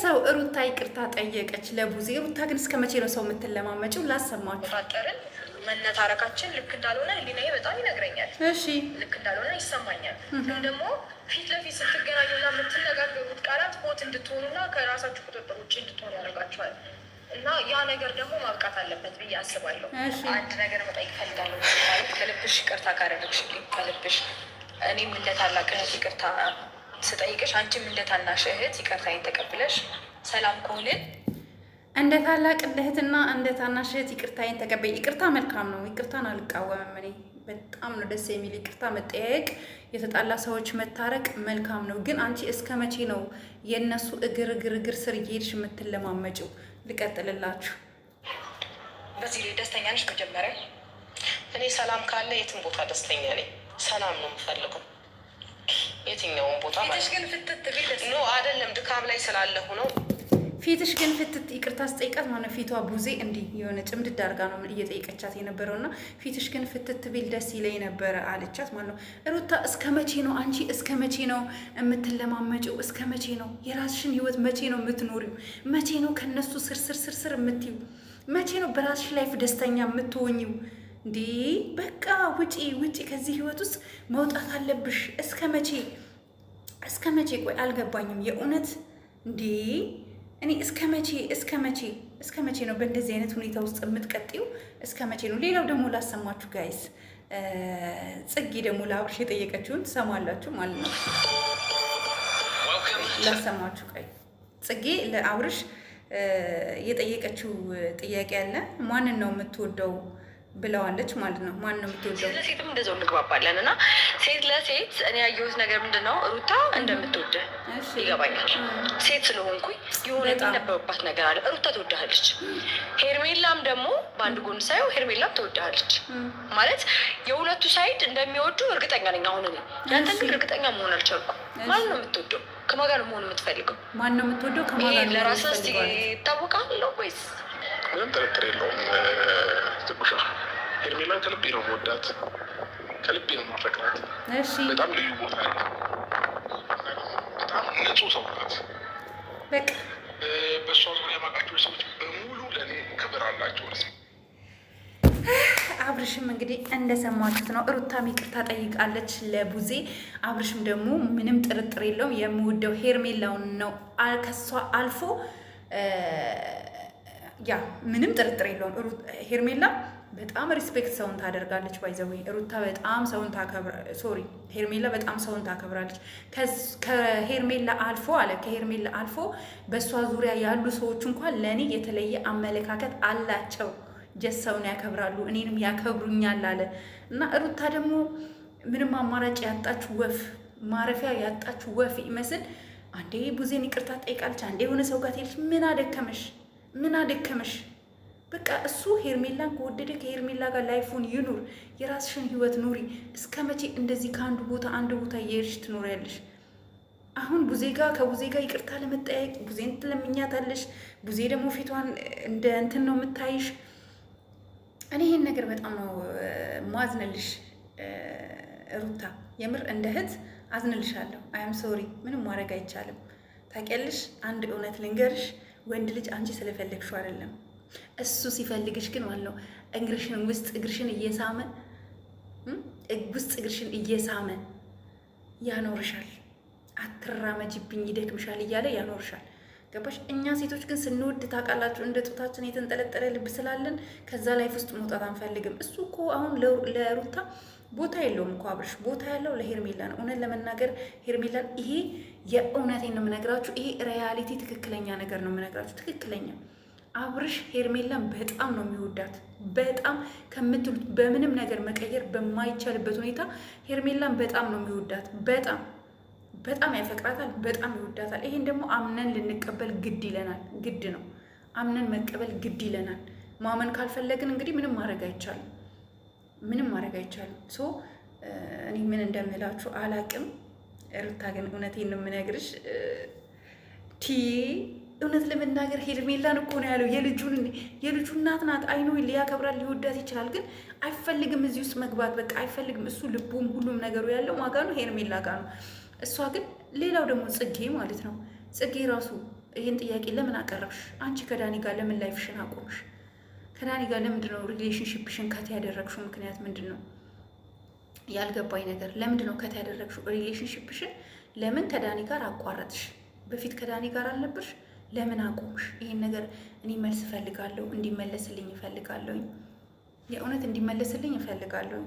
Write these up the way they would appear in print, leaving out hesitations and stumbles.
ሰው ሩታ ይቅርታ ጠየቀች ለቡዜ። ሩታ ግን እስከ መቼ ነው ሰው የምትለማመጪው? ላሰማችሁ ፋጠርን መነታረካችን ልክ እንዳልሆነ ህሊናዬ በጣም ይነግረኛል። እሺ ልክ እንዳልሆነ ይሰማኛል። ግን ደግሞ ፊት ለፊት ስትገናኙና የምትነጋገሩት ቃላት ሆት እንድትሆኑና ከራሳችሁ ቁጥጥር ውጭ እንድትሆኑ ያደርጋችኋል። እና ያ ነገር ደግሞ ማብቃት አለበት ብዬ አስባለሁ። አንድ ነገር መጠየቅ እፈልጋለሁ። ማለት ከልብሽ ይቅርታ ካደረግሽልኝ ከልብሽ እኔም እንደ ታላቅ እህት ይቅርታ ስጠይቅሽ አንቺም እንደ ታናሽ እህት ይቅርታዬን ተቀብለሽ ሰላም ከሆንን እንደ ታላቅ እህትና እንደ ታናሽ እህት ይቅርታዬን ተቀበይ። ይቅርታ መልካም ነው። ይቅርታን አልቃወምም። እኔ በጣም ነው ደስ የሚል ይቅርታ መጠያየቅ፣ የተጣላ ሰዎች መታረቅ መልካም ነው። ግን አንቺ እስከ መቼ ነው የእነሱ እግር ስር እየሄድሽ የምትለማመጪው? ልቀጥልላችሁ። በዚህ ላይ ደስተኛ ነሽ? መጀመሪያ እኔ ሰላም ካለ የትም ቦታ ደስተኛ ነኝ። ሰላም ነው የምፈልገው የትኛውን ቦታ ማለት ግን ፍትት ቤት ነው አይደለም። ድካም ላይ ስላለሁ ነው። ፊትሽ ግን ፍትት ይቅርታ ስጠይቃት ማለት ፊቷ ቡዜ እንዲህ የሆነ ጭምድድ አድርጋ ነው እየጠየቀቻት የነበረው እና ፊትሽ ግን ፍትት ቢል ደስ ይለኝ ነበረ አለቻት ማለት ነው። ሩታ እስከ መቼ ነው አንቺ እስከ መቼ ነው የምትለማመጪው? እስከ መቼ ነው የራስሽን ህይወት መቼ ነው የምትኖሪው? መቼ ነው ከነሱ ስር የምትይው? መቼ ነው በራስሽ ላይፍ ደስተኛ የምትሆኝው? እንዴ በቃ ውጪ ከዚህ ህይወት ውስጥ መውጣት አለብሽ። እስከ መቼ ቆይ አልገባኝም የእውነት እንዴ እኔ እስከ መቼ ነው በእንደዚህ አይነት ሁኔታ ውስጥ የምትቀጥዩ? እስከ መቼ ነው? ሌላው ደግሞ ላሰማችሁ ጋይስ፣ ጽጌ ደግሞ ለአብርሽ የጠየቀችውን ትሰማላችሁ ማለት ነው። ላሰማችሁ ቆይ። ጽጌ ለአብርሽ የጠየቀችው ጥያቄ አለ። ማንን ነው የምትወደው ብለዋለች ማለት ነው። ማን ነው የምትወደው? ለሴትም እንደዛው እንግባባለን እና ሴት ለሴት እኔ ያየሁት ነገር ምንድን ነው ሩታ እንደምትወደ ይገባኛል። ሴት ስለሆንኩኝ የሆነ የሚነበብባት ነገር አለ። ሩታ ትወዳለች። ሄርሜላም ደግሞ በአንድ ጎን ሳየው ሄርሜላም ትወዳለች። ማለት የሁለቱ ሳይድ እንደሚወዱ እርግጠኛ ነኝ። አሁን እኔ ያንተን ግን እርግጠኛ መሆን አልቻልኩም። ማን ነው የምትወደው? ከማን ጋር መሆን የምትፈልገው? ማን ነው የምትወደው? ከማን ጋር ለራስህ ይታወቃል ወይስ? ምንም ጥርጥር የለውም። ትጉሻ ሄርሜላን ከልቤ ነው መወዳት፣ ከልቤ ነው ማፈቅራት። በጣም ልዩ ቦታ ያለ በጣም ንጹህ ሰው ናት። በቃ በእሷ ዙሪያ የማውቃቸው ሰዎች በሙሉ ለእኔ ክብር አላቸው። አብርሽም እንግዲህ እንደሰማችሁት ነው። ሩታም ይቅርታ ጠይቃለች ለቡዜ። አብርሽም ደግሞ ምንም ጥርጥር የለውም የምወደው ሄርሜላውን ነው ከሷ አልፎ ያ ምንም ጥርጥር የለውም። ሄርሜላ በጣም ሪስፔክት ሰውን ታደርጋለች። ባይዘው ሩታ በጣም ሰውን ሄርሜላ በጣም ሰውን ታከብራለች። ከሄርሜላ አልፎ በእሷ ዙሪያ ያሉ ሰዎች እንኳን ለእኔ የተለየ አመለካከት አላቸው። ሰውን ያከብራሉ፣ እኔንም ያከብሩኛል አለ እና ሩታ ደግሞ ምንም አማራጭ ያጣች ወፍ፣ ማረፊያ ያጣች ወፍ ይመስል አንዴ ቡዜን ይቅርታ ጠይቃለች፣ አንዴ የሆነ ሰው ጋር ትሄድሽ። ምን አደከመሽ? በቃ እሱ ሄርሜላን ከወደደ ከሄርሜላ ጋር ላይፉን ይኑር፣ የራስሽን ህይወት ኑሪ። እስከ መቼ እንደዚህ ከአንድ ቦታ አንድ ቦታ እየሄድሽ ትኖሪያለሽ? አሁን ከቡዜ ጋር ይቅርታ ለመጠያየቅ ቡዜን ትለምኛታለሽ። ቡዜ ደግሞ ፊቷን እንደ እንትን ነው የምታይሽ። እኔ ይህን ነገር በጣም ነው ማዝነልሽ ሩታ፣ የምር እንደ እህት አዝንልሻለሁ። አይም ሶሪ፣ ምንም ማድረግ አይቻልም። ታውቂያለሽ፣ አንድ እውነት ልንገርሽ፣ ወንድ ልጅ አንቺ ስለፈለግሽው አይደለም፣ እሱ ሲፈልግሽ ግን ማለት ነው እግርሽን እየሳመ ያኖርሻል። አትራመጅብኝ ይደክምሻል እያለ ያኖርሻል። ገባሽ? እኛ ሴቶች ግን ስንወድ ታውቃላችሁ፣ እንደ ጡታችን የተንጠለጠለ ልብ ስላለን ከዛ ላይፍ ውስጥ መውጣት አንፈልግም። እሱ እኮ አሁን ለሩታ ቦታ የለውም እኮ አብርሽ፣ ቦታ ያለው ለሄርሜላ ነው። እውነት ለመናገር ሄርሜላን ይሄ የእውነቴን ነው የምነግራችሁ፣ ይሄ ሪያሊቲ ትክክለኛ ነገር ነው የምነግራችሁ። ትክክለኛ አብርሽ ሄርሜላን በጣም ነው የሚወዳት። በጣም ከምትሉት በምንም ነገር መቀየር በማይቻልበት ሁኔታ ሄርሜላን በጣም ነው የሚወዳት። በጣም ያፈቅራታል፣ በጣም ይወዳታል። ይሄን ደግሞ አምነን ልንቀበል ግድ ይለናል። ግድ ነው፣ አምነን መቀበል ግድ ይለናል። ማመን ካልፈለግን እንግዲህ ምንም ማድረግ አይቻልም። እኔ ምን እንደምላችሁ አላቅም። ሩታ ግን እውነቴን ነው የምነግርሽ እውነት ለመናገር ሄርሜላን እኮ ነው ያለው። የልጁ እናት ናት። አይኖ ሊያከብራል ሊወዳት ይችላል፣ ግን አይፈልግም እዚህ ውስጥ መግባት። በቃ አይፈልግም። እሱ ልቡም ሁሉም ነገሩ ያለው ማጋ ነው ሄርሜላ ጋር ነው። እሷ ግን ሌላው ደግሞ ጽጌ ማለት ነው። ጽጌ ራሱ ይህን ጥያቄ ለምን አቀረብሽ? አንቺ ከዳኒ ጋር ለምን ላይፍሽን አቆምሽ? ከዳኒ ጋር ለምንድን ነው ሪሌሽንሽፕሽን ከት ያደረግሽው? ምክንያት ምንድን ነው? ያልገባኝ ነገር ለምንድን ነው ከት ያደረግሽው? ሪሌሽንሽፕሽን ለምን ከዳኒ ጋር አቋረጥሽ? በፊት ከዳኒ ጋር አልነበርሽ? ለምን አቆምሽ? ይህን ነገር እኔ መልስ እፈልጋለሁ፣ እንዲመለስልኝ እፈልጋለሁ። የእውነት እንዲመለስልኝ እፈልጋለሁ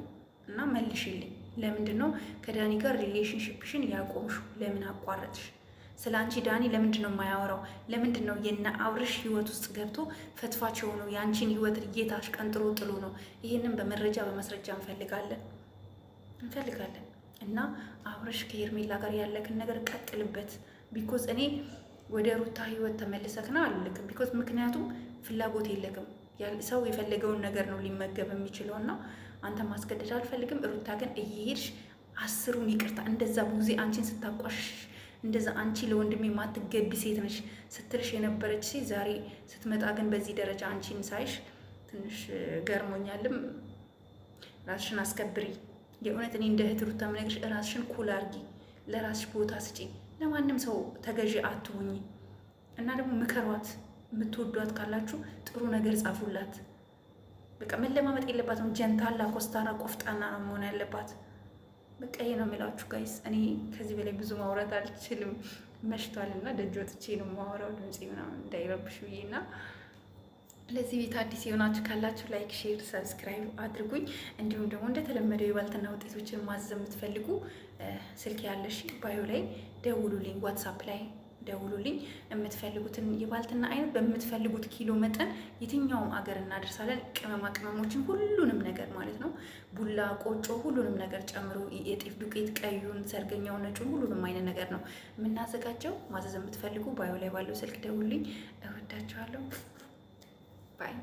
እና መልሽልኝ። ለምንድን ነው ከዳኒ ጋር ሪሌሽንሽፕሽን ያቆምሽው? ለምን አቋረጥሽ? ስለ አንቺ ዳኒ ለምንድን ነው የማያወራው? ለምንድን ነው የነ አብርሽ ህይወት ውስጥ ገብቶ ፈትፋች የሆነው? የአንቺን ህይወት እየታሽ ቀንጥሮ ጥሎ ነው። ይህንን በመረጃ በመስረጃ እንፈልጋለን እና አብርሽ ከሄርሜላ ጋር ያለክን ነገር ቀጥልበት። ቢኮዝ እኔ ወደ ሩታ ህይወት ተመልሰክና አልልክም። ቢኮዝ ምክንያቱም ፍላጎት የለክም። ሰው የፈለገውን ነገር ነው ሊመገብ የሚችለው እና አንተ ማስገደድ አልፈልግም። ሩታ ግን እየሄድሽ 10ሩን ይቅርታ እንደዛ ጊዜ አንቺን ስታቋሽሽ እንደዛ አንቺ ለወንድሜ ማትገቢ ሴት ነሽ ስትልሽ የነበረች ሴት ዛሬ ስትመጣ ግን በዚህ ደረጃ አንቺን ሳይሽ ትንሽ ገርሞኛልም። ራስሽን አስከብሪ። የእውነት እኔ እንደ እህት ሩታ የምነግርሽ ራስሽን ኩል አርጊ። ለራስሽ ቦታ ስጪ። ለማንም ሰው ተገዢ አትሁኝ። እና ደግሞ ምከሯት። የምትወዷት ካላችሁ ጥሩ ነገር ጻፉላት። በቃ መለማመጥ የለባትም። ጀንታላ፣ ኮስታራ፣ ቆፍጣና ነው መሆን ያለባት። በቃ ይሄ ነው የምላችሁ ጋይስ። እኔ ከዚህ በላይ ብዙ ማውራት አልችልም። መሽቷል እና ደጅ ወጥቼ ነው ማወራው። ድምፄ ምናምን እንዳይረብሽ ብዬ እና ለዚህ ቤት አዲስ የሆናችሁ ካላችሁ ላይክ፣ ሼር፣ ሰብስክራይብ አድርጉኝ። እንዲሁም ደግሞ እንደተለመደው የባልትና ውጤቶችን ማዘዝ የምትፈልጉ ስልክ ያለሽ ባዮ ላይ ደውሉልኝ፣ ዋትሳፕ ላይ ደውሉልኝ። የምትፈልጉትን የባልትና አይነት በምትፈልጉት ኪሎ መጠን የትኛውም አገር እናደርሳለን። ቅመማ ቅመሞችን ሁሉንም ነገር ማለት ነው፣ ቡላ፣ ቆጮ፣ ሁሉንም ነገር ጨምሮ የጤፍ ዱቄት፣ ቀዩን፣ ሰርገኛውን፣ ነጩን ሁሉንም አይነት ነገር ነው የምናዘጋጀው። ማዘዝ የምትፈልጉ ባዮ ላይ ባለው ስልክ ደውሉልኝ። እወዳችኋለሁ። ባይ